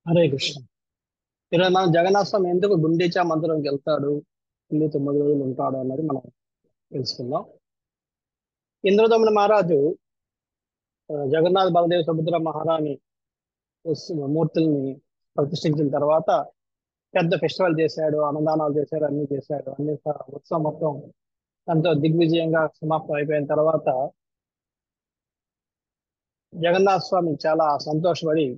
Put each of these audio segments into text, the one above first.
హరే కృష్ణ. ఈరోజు మనం జగన్నాథ స్వామి ఎందుకు గుండీచా మందిరంకి వెళ్తాడు, 9 రోజులు ఉంటాడు అన్నది మనం తెలుసుకుందాం. ఇంద్రదమ్ముని మహారాజు జగన్నాథ్ బలదేవ్ సుభద్ర మహారాణి మూర్తుల్ని ప్రతిష్ఠించిన తర్వాత పెద్ద ఫెస్టివల్ చేశాడు, అన్నదానాలు చేశాడు, అన్ని చేశాడు. ఉత్సవం మొత్తం ఎంతో దిగ్విజయంగా సమాప్తం అయిపోయిన తర్వాత జగన్నాథ స్వామి చాలా సంతోషపడి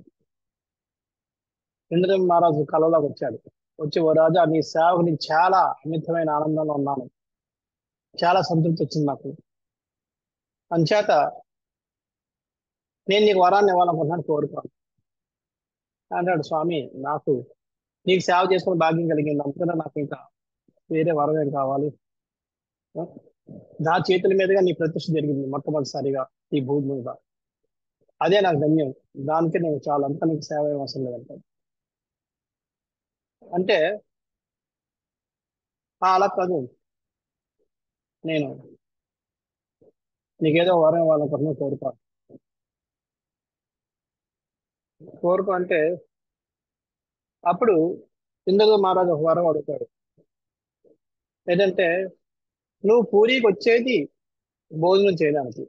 ఇంద్రదమ్ముని మహారాజు కలలోకి వచ్చాడు. వచ్చి, ఓ రాజా, నీ సేవకుని చాలా అమితమైన ఆనందంలో ఉన్నాను, చాలా సంతృప్తి వచ్చింది నాకు. అంచేత నేను నీకు వరాన్ని ఇవ్వాలనుకుంటున్నాను, కోరుకోను అంటాడు. స్వామి, నాకు నీకు సేవ చేసుకుని భాగ్యం కలిగింది, అందుకనే నాకు ఇంకా వేరే వరం ఏం కావాలి? నా చేతుల మీదుగా నీ ప్రతిష్ఠ జరిగింది మొట్టమొదటిసారిగా ఈ భూమి మీద, అదే నాకు ధన్యం. దానికి నేను చాలా, అంతా నీకు సేవ ఏం అవసరం లేదంటాడు. అంటే అలా కాదు, నేను నీకేదో వరం ఇవ్వాలనుకుంటున్నాను, కోరుకో. కోరుకో అంటే అప్పుడు ఇంద్రుడు మహారాజు ఒక వరం అడుగుతాడు. ఏంటంటే, నువ్వు పూరికి వచ్చేది భోజనం చేయడానికి,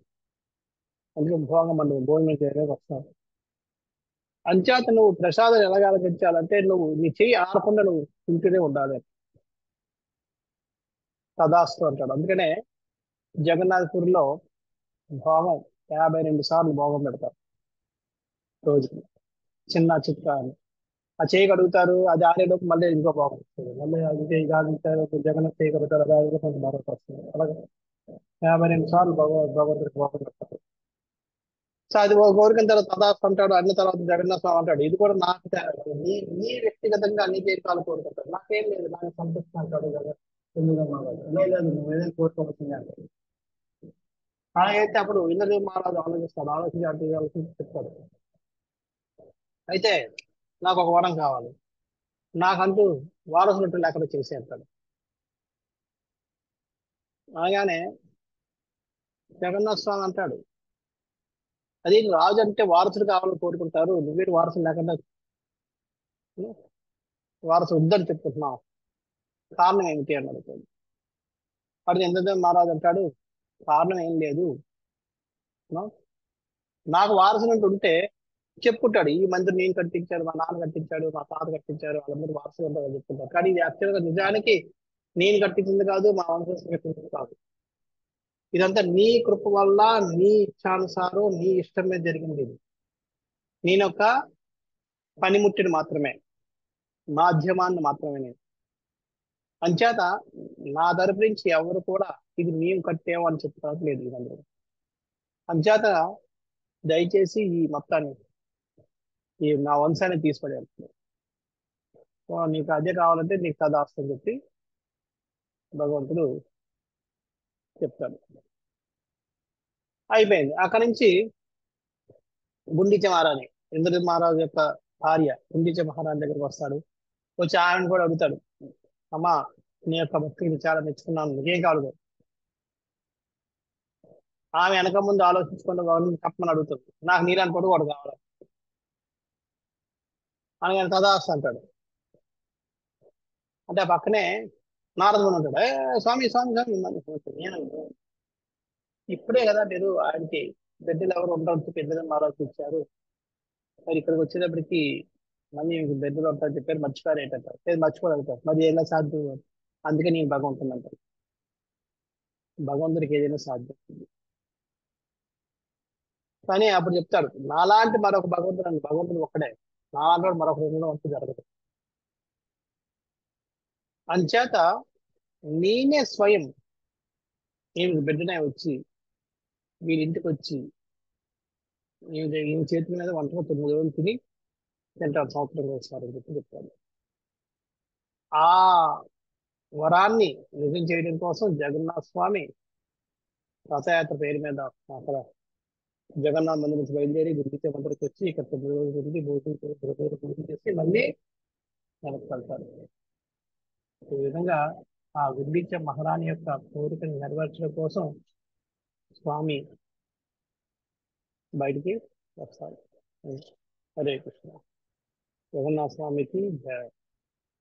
అందుకే భోగం మండపం భోజనం చేయడానికి వస్తావు. అంచేత నువ్వు ప్రసాదం ఎలాగ ఆలోచించాలంటే, నువ్వు నీ చెయ్యి ఆడకుండా నువ్వు తింటూనే ఉండాలి. తదాస్తు అంటాడు. అందుకనే జగన్నాథపురిలో భోగం 52 సార్లు భోగం పెడతారు రోజుకి, చిన్న చిక్క అని. ఆ చేయి కడుగుతారు, అది ఆరేలోపు మళ్ళీ ఇంకో భోగం వస్తుంది, మళ్ళీ అది కాగుతారు, జగన్నాథ్ చేయి కడుగుతారు, అది ఆరేలోపు కొంచెం మరొక వస్తుంది. అలాగే 52 సార్లు భగవంతుడికి భోగం పెడతారు. సో అది ఒక కోరికల తర్వాత తదాస్తు అంటాడు, అన్ని తర్వాత జగన్నాథ స్వామి అంటాడు. ఇది కూడా నాకు నీ నీ వ్యక్తిగతంగా నీ జీవితాలు కోరుకుంటాడు, నాకేం లేదు, నాకు సంతృప్తి అంటాడు కదా. ఎందుకు మహారాజు, లేదు నువ్వు ఏదైనా కోరుకోవాల్సిందే అంటాడు. అలాగైతే అప్పుడు ఇంద్రదేవ్ మహారాజు ఆలోచిస్తాడు, ఆలోచించి చెప్తాడు. అయితే నాకు ఒక వరం కావాలి, నాకంటూ వారసులు లేకుండా చేసేస్తాడు. అనగానే జగన్నాథ స్వామి అంటాడు, అది రాజు అంటే వారసుడు కావాలని కోరుకుంటారు, నువ్వే వారసులు లేకుండా వారసుడు వద్దని చెప్పుకుంటున్నావు, కారణం ఏమిటి అని అడుగుతాడు. అప్పుడు ఇంద్రదేవ్ మహారాజు అంటాడు, కారణం ఏం లేదు, నో, నాకు వారసులు ఉంటే చెప్పుకుంటాడు, ఈ మందిరం నేను కట్టించాడు, మా నాన్న కట్టించాడు, మా తాత కట్టించారు, వాళ్ళందరూ వారసులు ఉంటారని చెప్పుకుంటారు. కానీ ఇది యాక్చువల్గా నిజానికి నేను కట్టించింది కాదు, మా వంశస్థులు కట్టించింది కాదు. ఇదంతా నీ కృప వల్ల, నీ ఇచ్చానుసారం, నీ ఇష్టం మీద జరిగింది. ఇది నేనొక పనిముట్టిని మాత్రమే, మాధ్యమాన్ని మాత్రమే నేను. అంచేత నా తరపు నుంచి ఎవరు కూడా ఇది మేము కట్టాము అని చెప్పుకోవడం లేదు వీళ్ళందరూ. అంచేత దయచేసి ఈ మొత్తాన్ని, ఈ నా వంశాన్ని తీసుకుని, నీకు అదే కావాలంటే నీకు తదాస్తు అని చెప్పి భగవంతుడు చెప్తాడు. అయిపోయింది. అక్కడి నుంచి గుండిచ మహారాణి, ఇంద్ర మహారాజు యొక్క భార్య గుండిచ మహారాణి దగ్గరికి వస్తాడు. వచ్చి ఆమెను కూడా అడుగుతాడు, అమ్మా, నీ యొక్క భక్తిని చాలా మెచ్చుకున్నాను, నీకేం కావాలి? ఆమె వెనక ముందు ఆలోచించుకుంటూ గవర్నమెంట్ తప్పమని అడుగుతుంది, నాకు నీలాంటి కొడుకు వాడు కావాలి అని. ఆయన తదాస్తు అంటాడు. అంటే ఆ పక్కనే నారదుడు ఉంటాడు. స్వామి స్వామి స్వామి నేను ఇప్పుడే కదా మీరు ఆయనకి బిడ్డలు ఎవరు ఉండరు పెద్దలు మహారాజు ఇచ్చారు, మరి ఇక్కడికి వచ్చేటప్పటికి మళ్ళీ మీకు బిడ్డలు ఉంటారని చెప్పారు, మర్చిపోయారు ఏంటంటారు. లేదు, మర్చిపోగలుగుతారు, మరి ఎలా సాధ్యం? అందుకే నేను భగవంతుని అంటారు. భగవంతుడికి ఏదైనా సాధ్యం. కానీ అప్పుడు చెప్తాడు, నాలాంటి మరొక భగవంతుడు అని, భగవంతుడు ఒక్కడే, నాలాంటి వాడు మరొక రూపంలో వంతు జరగదు. అంచేత నేనే స్వయం నేను బిడ్డనే వచ్చి వీడి ఇంటికి వచ్చి ఈయన చేతుల మీద వంటగా 9 రోజులు తిని తింటాడు, సంవత్సరం ఒకసారి అని చెప్పి చెప్తాడు. ఆ వరాన్ని నిజం చేయడం కోసం జగన్నాథ స్వామి రథయాత్ర పేరు మీద అక్కడ జగన్నాథ్ మందిరం నుంచి బయలుదేరి గుండిచా మందిరికి వచ్చి ఇక్కడ 9 రోజులు తిరిగి భోజనం చేసి మళ్ళీ వెనక్కి వెళ్తారు. ఈ విధంగా ఆ గుండిచా మహారాణి యొక్క కోరికను నెరవేర్చడం కోసం స్వామి బయటికి వస్తారు. హరే కృష్ణ. జగన్నాథ స్వామికి జయ.